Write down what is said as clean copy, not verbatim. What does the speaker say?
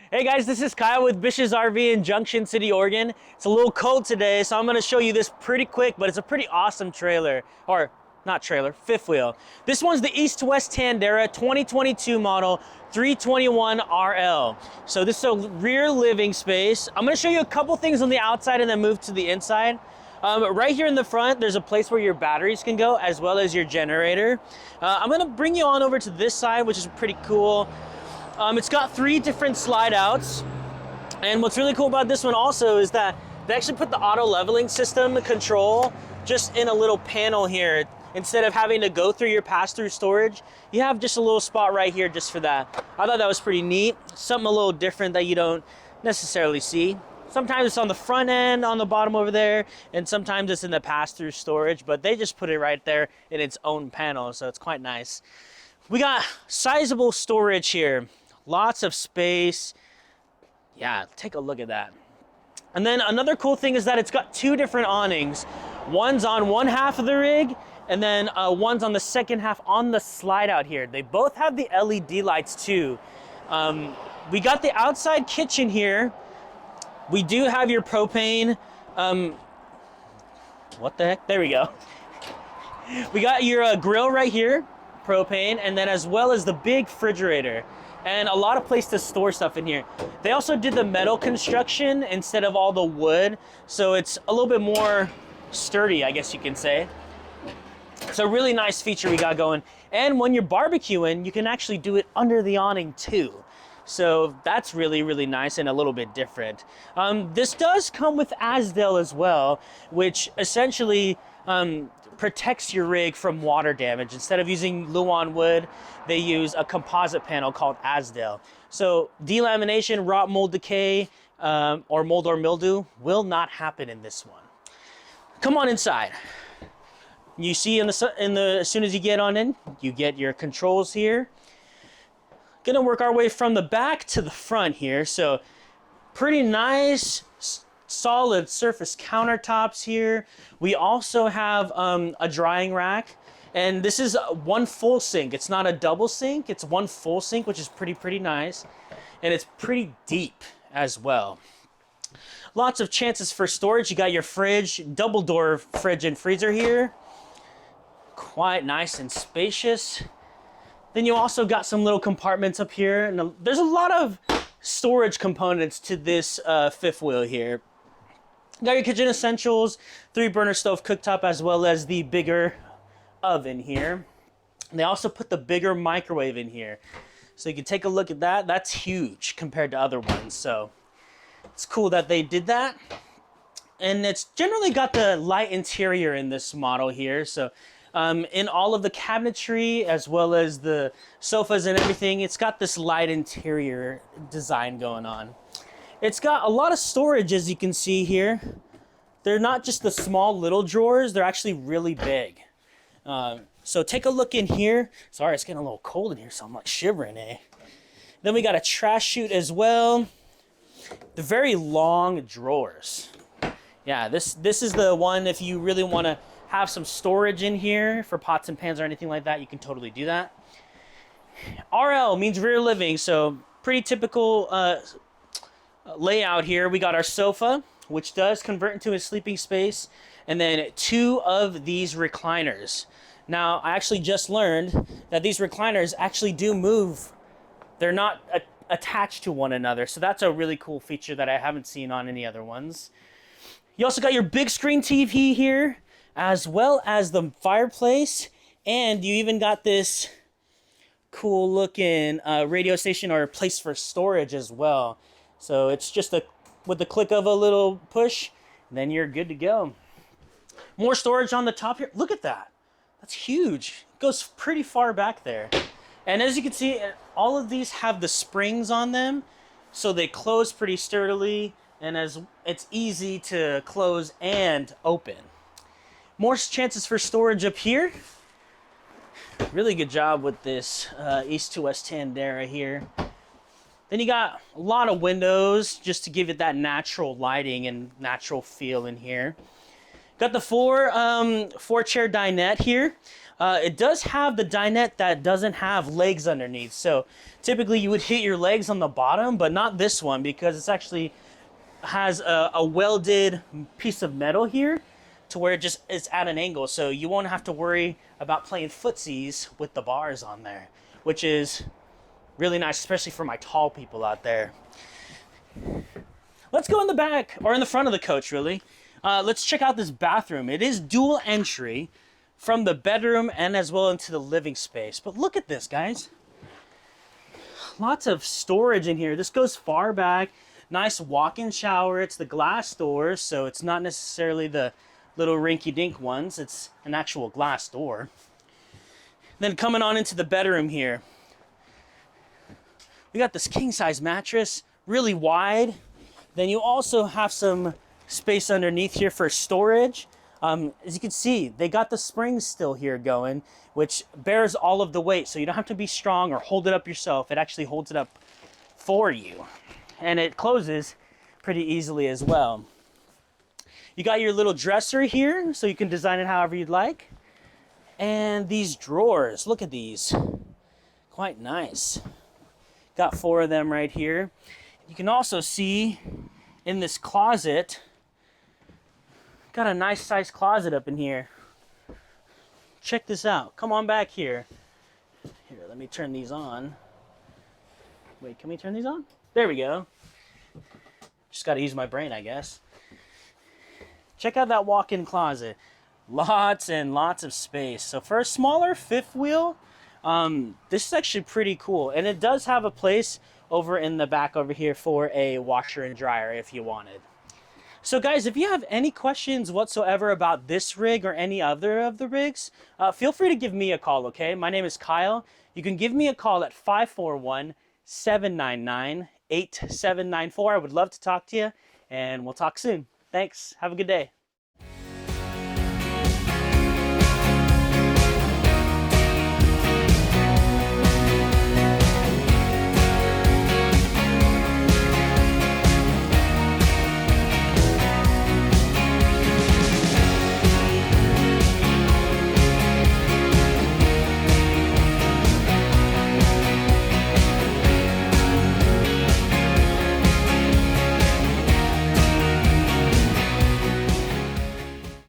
Hey guys, this is Kyle with BISH'S RV in Junction City, Oregon. It's a little cold today, so I'm gonna show you this pretty quick, but it's a pretty awesome trailer, or not trailer, fifth wheel. This one's the East To West Tandara 2022 model 321RL. So this is a rear living space. I'm gonna show you a couple things on the outside and then move to the inside. Right here in the front, there's a place where your batteries can go, as well as your generator. I'm gonna bring you on over to this side, which is pretty cool. It's got 3 different slide outs. And what's really cool about this one also is that they actually put the auto leveling system control just in a little panel here. Instead of having to go through your pass-through storage, you have just a little spot right here just for that. I thought that was pretty neat. Something a little different that you don't necessarily see. Sometimes it's on the front end, on the bottom over there, and sometimes it's in the pass-through storage, but they just put it right there in its own panel, so it's quite nice. We got sizable storage here. Lots of space. Yeah, take a look at that. And then another cool thing is that it's got 2 different awnings. One's on one half of the rig, and then one's on the second half on the slide out here. They both have the LED lights too. We got the outside kitchen here. We do have your propane. What the heck? There we go. We got your grill right here, propane, and then as well as the big refrigerator. And a lot of place to store stuff in here. They also did the metal construction instead of all the wood, so it's a little bit more sturdy, I guess you can say. It's a really nice feature we got going. And when you're barbecuing, you can actually do it under the awning too. So that's really, really nice and a little bit different. This does come with Azdel as well, which essentially protects your rig from water damage. Instead of using Luan wood, they use a composite panel called Azdel. So delamination, rot, mold, decay, or mold or mildew will not happen in this one. Come on inside. You see as soon as you get on in, you get your controls here. Gonna work our way from the back to the front here. So pretty nice, solid surface countertops here. We also have a drying rack, and this is one full sink. It's not a double sink, it's one full sink, which is pretty nice, and it's pretty deep as well. Lots of chances for storage. You got your fridge, double door fridge and freezer here. Quite nice and spacious. Then you also got some little compartments up here, and there's a lot of storage components to this fifth wheel here. Got your kitchen essentials, 3-burner stove cooktop, as well as the bigger oven here. And they also put the bigger microwave in here. So you can take a look at that. That's huge compared to other ones. So it's cool that they did that. And it's generally got the light interior in this model here. So in all of the cabinetry, as well as the sofas and everything, it's got this light interior design going on. It's got a lot of storage, as you can see here. They're not just the small little drawers, they're actually really big. So take a look in here. Sorry, it's getting a little cold in here, so I'm like shivering, eh? Then we got a trash chute as well. The very long drawers. Yeah, this is the one if you really want to have some storage in here for pots and pans or anything like that, you can totally do that. RL means rear living, so pretty typical layout here. We got our sofa, which does convert into a sleeping space, and then 2 of these recliners. Now, I actually just learned that these recliners actually do move. They're not attached to one another, so that's a really cool feature that I haven't seen on any other ones. You also got your big screen TV here, as well as the fireplace, and you even got this cool looking radio station or place for storage as well. So it's just with the click of a little push, then you're good to go. More storage on the top here. Look at that. That's huge. It goes pretty far back there. And as you can see, all of these have the springs on them, so they close pretty sturdily, and as it's easy to close and open. More chances for storage up here. Really good job with this East to West Tandara here. Then you got a lot of windows just to give it that natural lighting and natural feel in here. Got the four chair dinette here. It does have the dinette that doesn't have legs underneath. So typically you would hit your legs on the bottom, but not this one because it's actually has a welded piece of metal here to where it's at an angle. So you won't have to worry about playing footsies with the bars on there, which is really nice, especially for my tall people out there. Let's go in the back, or in the front of the coach, really. Let's check out this bathroom. It is dual entry from the bedroom and as well into the living space. But look at this, guys. Lots of storage in here. This goes far back. Nice walk-in shower. It's the glass doors, so it's not necessarily the little rinky-dink ones. It's an actual glass door. Then coming on into the bedroom here, we got this king-size mattress, really wide. Then you also have some space underneath here for storage. As you can see, they got the springs still here going, which bears all of the weight, so you don't have to be strong or hold it up yourself. It actually holds it up for you. And it closes pretty easily as well. You got your little dresser here, so you can design it however you'd like. And these drawers, look at these. Quite nice. Got 4 of them right here. You can also see in this closet, got a nice sized closet up in here. Check this out. Come on back here. Here, let me turn these on. Wait, can we turn these on? There we go. Just got to use my brain, I guess. Check out that walk-in closet. Lots and lots of space. So for a smaller fifth wheel, this is actually pretty cool. And it does have a place over in the back over here for a washer and dryer if you wanted. So guys, if you have any questions whatsoever about this rig or any other of the rigs, feel free to give me a call, okay? My name is Kyle. You can give me a call at 541-799-8794. I would love to talk to you, and we'll talk soon. Thanks. Have a good day.